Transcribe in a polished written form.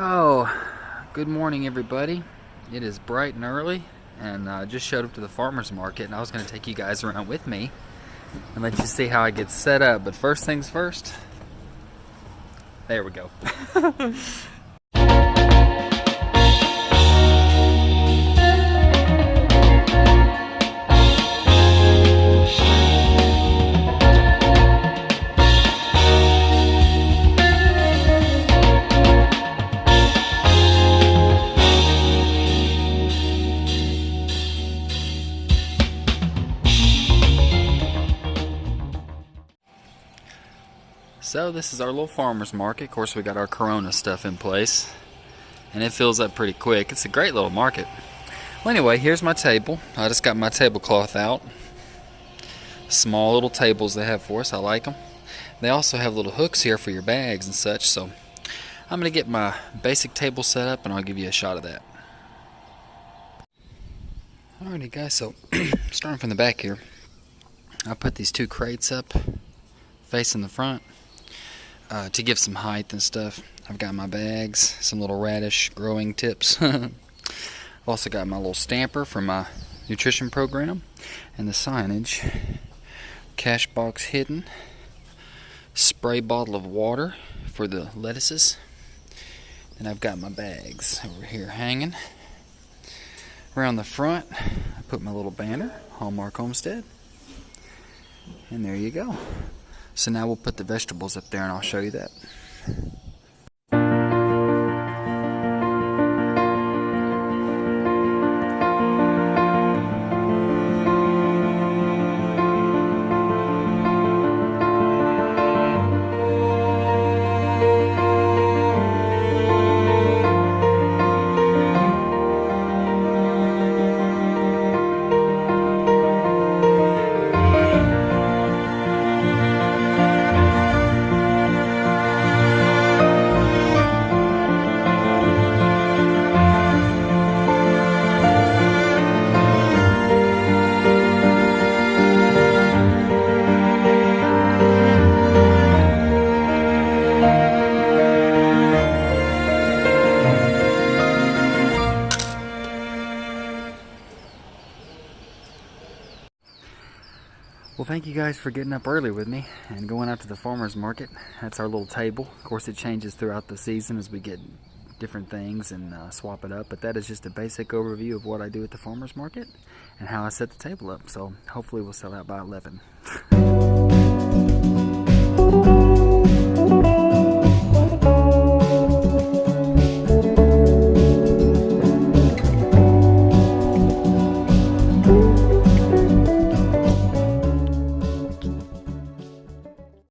Oh, good morning, everybody. It is bright and early, and I just showed up to the farmer's market, and I was going to take you guys around with me and let you see how I get set up. But first things first, there we go. So this is our little farmer's market. Of course, we got our Corona stuff in place, and it fills up pretty quick. It's a great little market. Well, anyway, here's my table. I just got my tablecloth out. Small little tables they have for us. I like them. They also have little hooks here for your bags and such. So I'm going to get my basic table set up, and I'll give you a shot of that. Alrighty, guys. So starting from the back here, I put these two crates up facing the front. To give some height and stuff. I've got my bags, some little radish growing tips. I've also got my little stamper for my nutrition program, and the signage, cash box hidden, spray bottle of water for the lettuces, and I've got my bags over here hanging. Around the front, I put my little banner, Hallmark Homestead, and there you go. So now we'll put the vegetables up there, and I'll show you that. Well, thank you guys for getting up early with me and going out to the farmer's market. That's our little table. Of course, it changes throughout the season as we get different things and swap it up, but that is just a basic overview of what I do at the farmer's market and how I set the table up. So hopefully we'll sell out by 11.